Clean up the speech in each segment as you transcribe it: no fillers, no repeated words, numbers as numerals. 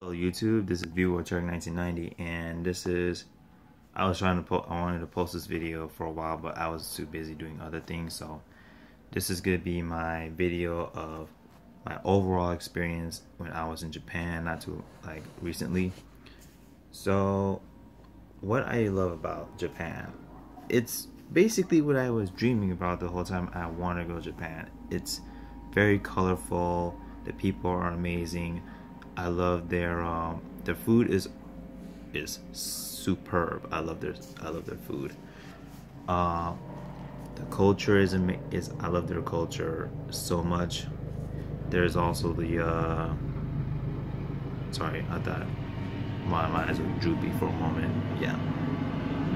Hello YouTube, this is ViewWatcher1990, and this is, I wanted to post this video for a while, but I was too busy doing other things, so this is going to be my video of my overall experience when I was in Japan, not too, recently. So, what I love about Japan, it's basically what I was dreaming about the whole time I want to go to Japan. It's very colorful, the people are amazing. I love their food is superb. I love their food. The culture is I love their culture so much. There's also the sorry, I thought my eyes were droopy for a moment. Yeah.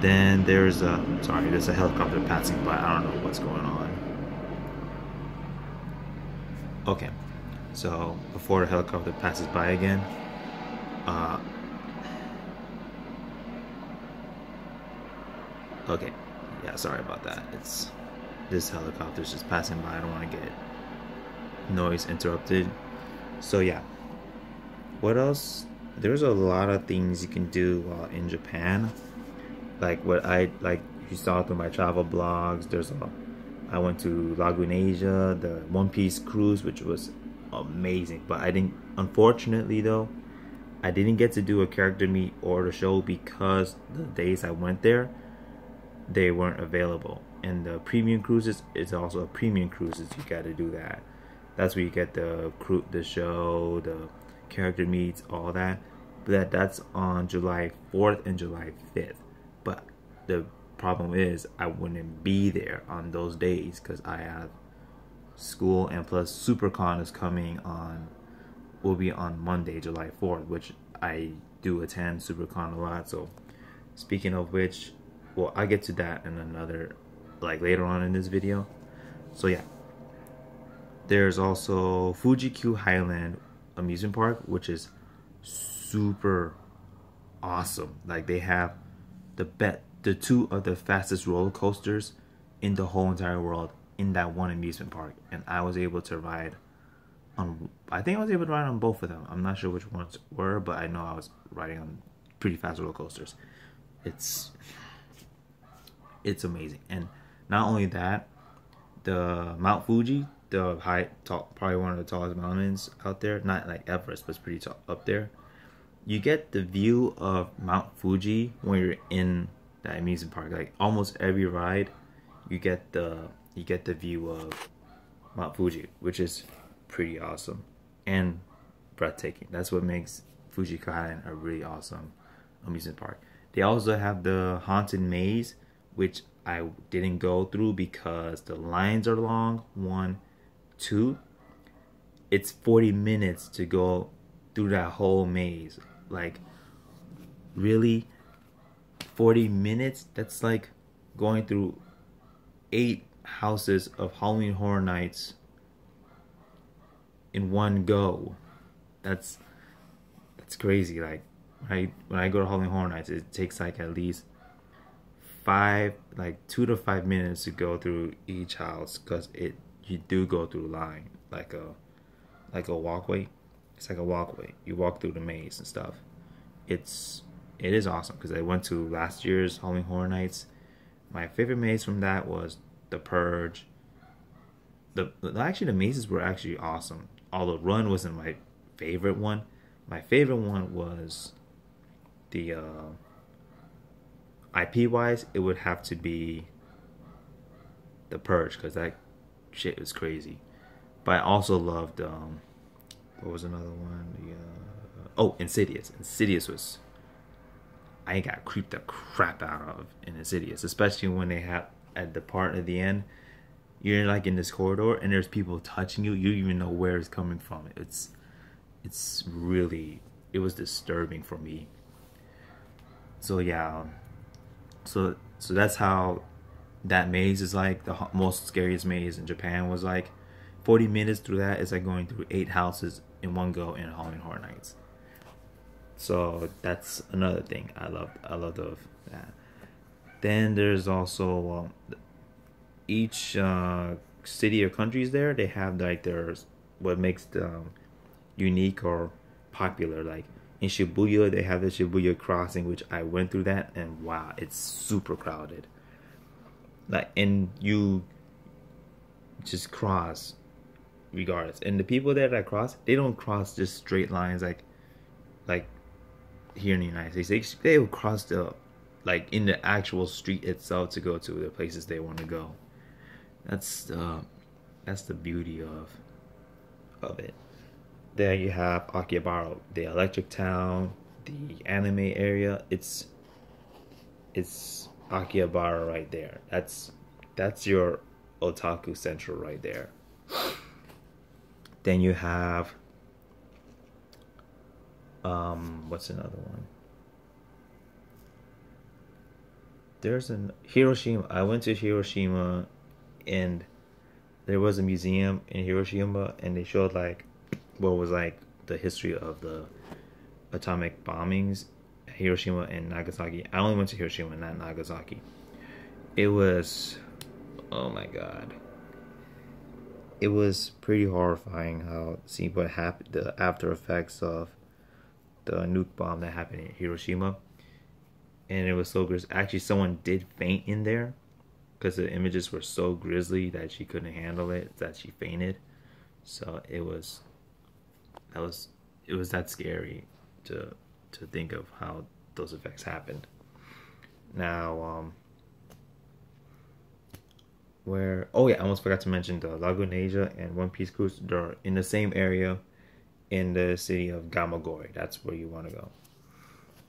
Then there's there's a helicopter passing by. I don't know what's going on. Okay. So before the helicopter passes by again, okay, yeah, sorry about that. It's this helicopter's just passing by. I don't want to get noise interrupted. So yeah, what else? There's a lot of things you can do while in Japan. Like what you saw through my travel blogs. I went to Lagunasia, the One Piece cruise, which was amazing, but unfortunately though, I didn't get to do a character meet or the show because the days I went there, they weren't available. And the premium cruises is also a premium cruises. You got to do that. That's where you get the show, the character meets, all that. But that's on July 4th and July 5th. But the problem is I wouldn't be there on those days because I have school, and plus SuperCon is will be on Monday, July 4th, which I do attend SuperCon a lot. So speaking of which, well, I get to that in another, later on in this video. So yeah, there's also Fuji-Q Highland amusement park, which is super awesome. They have the two of the fastest roller coasters in the whole entire world in that one amusement park, and I was able to ride on, I think I was able to ride on both of them. I'm not sure which ones were, but I know I was riding on pretty fast roller coasters. It's amazing. And not only that, the Mount Fuji, probably one of the tallest mountains out there, not like Everest, but it's pretty tall up there. You get the view of Mount Fuji when you're in that amusement park. Almost every ride, you get the view of Mount Fuji, which is pretty awesome and breathtaking. That's what makes Fuji-Q Highland a really awesome amusement park. They also have the Haunted Maze, which I didn't go through because the lines are long. 1, 2, it's 40 minutes to go through that whole maze. Really, 40 minutes? That's like going through 8 houses of Halloween Horror Nights in one go. That's crazy. When I go to Halloween Horror Nights, it takes at least 2 to 5 minutes to go through each house, because you do go through line like a walkway. It's like a walkway. You walk through the maze and stuff. It is awesome, because I went to last year's Halloween Horror Nights. My favorite maze from that was The Purge. Actually, the mazes were actually awesome. Although Run wasn't my favorite one. My favorite one was the IP wise, it would have to be The Purge, because that shit was crazy. But I also loved what was another one? Insidious. Insidious was, I got creeped the crap out of in Insidious, especially when they have at the part at the end, you're in this corridor and there's people touching you. You don't even know where it's coming from. It's really, it was disturbing for me. So yeah, so that's how that maze is like. The most scariest maze in Japan was 40 minutes through that is like going through 8 houses in one go in Halloween Horror Nights. So that's another thing I love that. Then there's also each city or countries there, they have their what makes them unique or popular. In Shibuya, they have the Shibuya crossing, which I went through that, and wow, it's super crowded. Like, and you just cross regardless. And the people there that cross, they don't cross just straight lines like here in the United States. They will cross the like in the actual street itself to go to the places they want to go. That's the beauty of it. There you have Akihabara, the Electric Town, the anime area. It's Akihabara right there. That's your otaku central right there. Then you have what's another one? There's an Hiroshima. I went to Hiroshima, and there was a museum in Hiroshima, and they showed like what was like the history of the atomic bombings at Hiroshima and Nagasaki. I only went to Hiroshima, not Nagasaki. It was, oh my god, it was pretty horrifying how see what happened, the after effects of the nuke bomb that happened in Hiroshima. And it was so grisly. Actually, someone did faint in there because the images were so grisly that she couldn't handle it, that she fainted. So it was that scary to think of how those effects happened. Now, I almost forgot to mention the Lagoon Asia and One Piece cruise. They're in the same area in the city of Gamagori. That's where you want to go.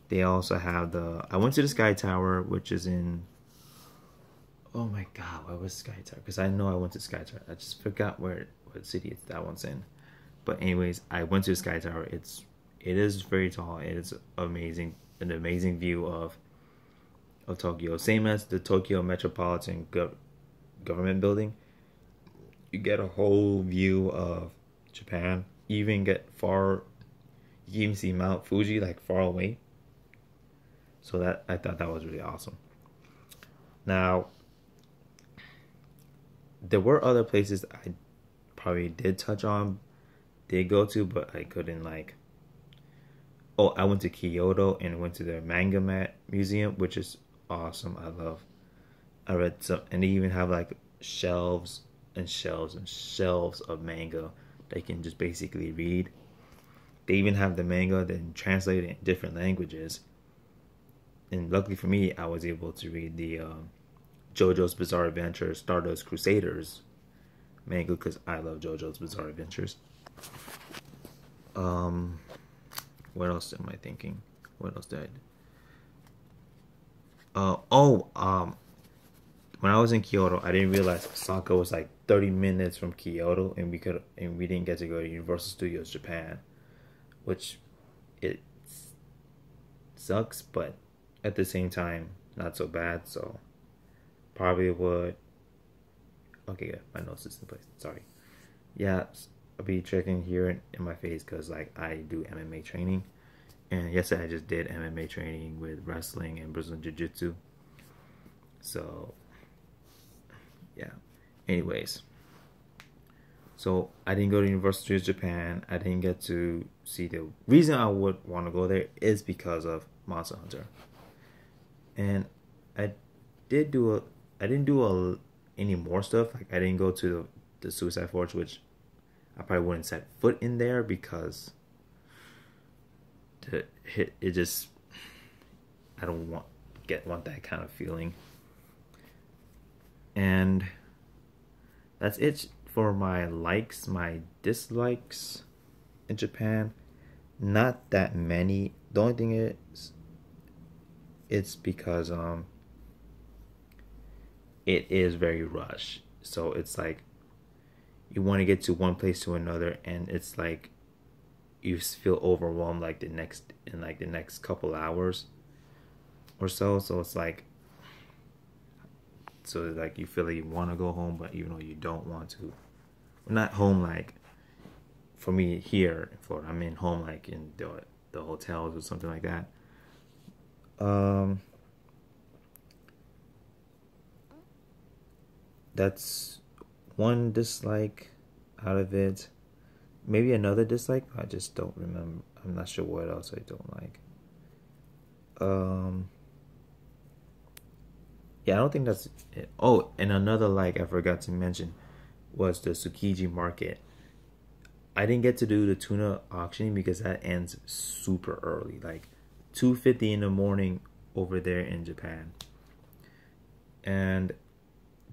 They also have I went to the Sky Tower, which is in, oh my god, where was Sky Tower? Because I know I went to Sky Tower. I just forgot what city that one's in. But anyways, I went to the Sky Tower. It is very tall. It is amazing, an amazing view of Tokyo. Same as the Tokyo Metropolitan Government Building. You get a whole view of Japan. You even you even see Mount Fuji like far away. So I thought that was really awesome. Now, there were other places I probably did go to, but I couldn't like. Oh, I went to Kyoto and went to the Manga Mat Museum, which is awesome. I read some, and they even have like shelves and shelves and shelves of manga that you can just basically read. They even have the manga then translated in different languages. And luckily for me, I was able to read the JoJo's Bizarre Adventure Stardust Crusaders manga because I love JoJo's Bizarre Adventures. What else am I thinking? What else did when I was in Kyoto, I didn't realize Osaka was like 30 minutes from Kyoto, and we didn't get to go to Universal Studios Japan, which it sucks, but at the same time, not so bad. So probably would. Okay, good. My nose is in place. Sorry. Yeah, I'll be checking here in my face because like I do MMA training, and yesterday I just did MMA training with wrestling and Brazilian Jiu-Jitsu. So yeah. Anyways, so I didn't go to Universal Studios Japan. I didn't get to see the reason I would want to go there is because of Monster Hunter. And I didn't do any more stuff. Like I didn't go to the Suicide Forge, which I probably wouldn't set foot in there because I don't want that kind of feeling. And that's it for my likes, my dislikes in Japan. Not that many. The only thing is, it's because it is very rushed. So it's like you want to get to one place to another, and it's like you feel overwhelmed like the next couple hours or so. So it's like you feel like you want to go home, but even though you don't want to. Not home like for me here in Florida. I'm in home like in the hotels or something like that. That's one dislike out of it. Maybe another dislike, I just don't remember. I'm not sure what else I don't like. Yeah, I don't think that's it. Oh, and another like I forgot to mention was the Tsukiji market. I didn't get to do the tuna auctioning because that ends super early, like 2:50 in the morning over there in Japan. And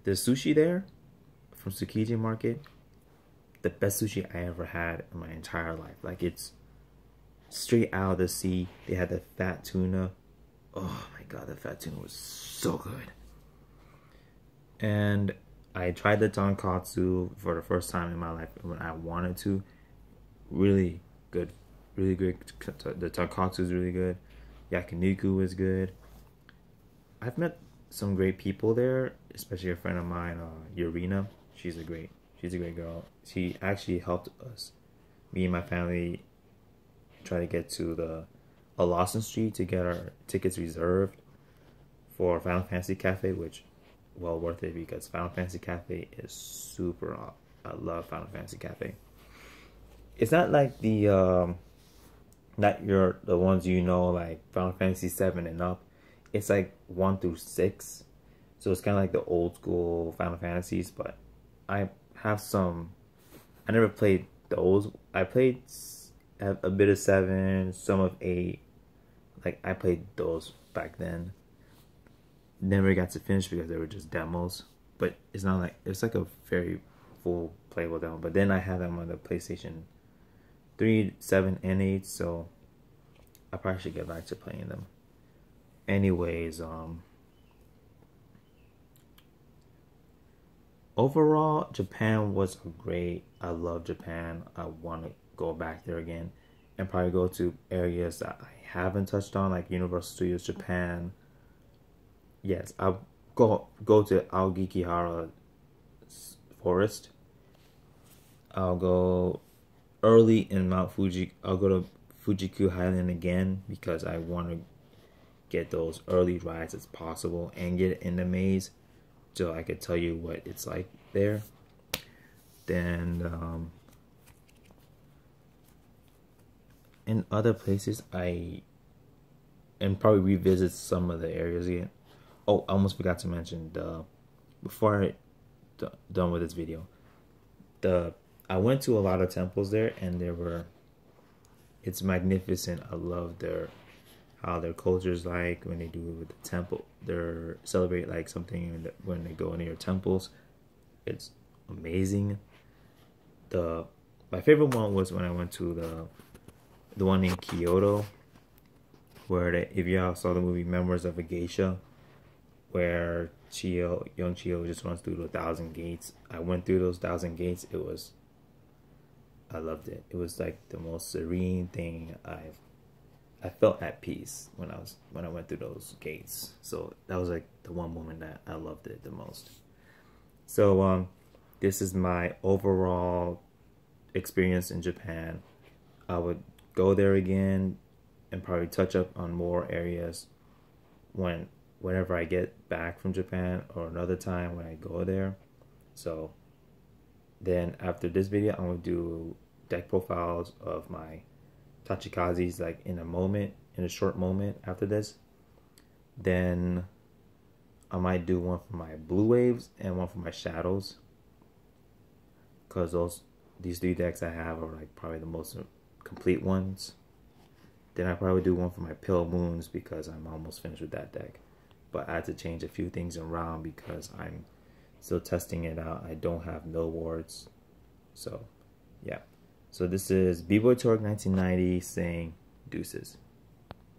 the sushi there from Tsukiji market, the best sushi I ever had in my entire life. Like, it's straight out of the sea. They had the fat tuna. Oh my god, the fat tuna was so good. And I tried the tonkatsu for the first time in my life when I wanted to. Really good. Really good. The tonkatsu is really good. Yakiniku is good. I've met some great people there, especially a friend of mine, Urina. She's a great girl. She actually helped us, me and my family, try to get to Lawson Street to get our tickets reserved for Final Fantasy Cafe, which well worth it because Final Fantasy Cafe is super. I love Final Fantasy Cafe. It's not like the the ones like Final Fantasy 7 and up. It's like 1 through 6, so it's kind of like the old school Final Fantasies. But I have some. I never played the old. I played a bit of 7, some of 8. Like, I played those back then. Never got to finish because they were just demos. But it's not like it's like a very full playable demo. But then I have them on the PlayStation 3, 7, and 8. So I probably should get back to playing them. Anyways, overall, Japan was great. I love Japan. I want to go back there again and probably go to areas that I haven't touched on, like Universal Studios Japan. Yes, I'll go to Aokigahara Forest. I'll go early in Mount Fuji. I'll go to Fujiku Highland again because I want to get those early rides as possible and get in the maze so I could tell you what it's like there. Then in other places and probably revisit some of the areas again. Oh, I almost forgot to mention before I done with this video, I went to a lot of temples there, and it's magnificent. I love how their culture is like when they do it with the temple. They celebrate like something when they go into your temples. It's amazing. My favorite one was when I went to the one in Kyoto, where if y'all saw the movie Memoirs of a Geisha, where young Chio just runs through the 1,000 gates. I went through those 1,000 gates. I loved it. It was like the most serene thing I felt at peace when I went through those gates. So that was like the one moment that I loved it the most. So this is my overall experience in Japan. I would go there again and probably touch up on more areas whenever I get back from Japan or another time when I go there. So then after this video, I'm going to do deck profiles of my Tachikazes like in a short moment after this. Then I might do one for my blue waves and one for my shadows, because these 3 decks I have are like probably the most complete ones. Then I probably do one for my pale moons because I'm almost finished with that deck, but I had to change a few things around because I'm still testing it out. I don't have no wards. So yeah, so this is B-Boy Torque 1990 saying deuces.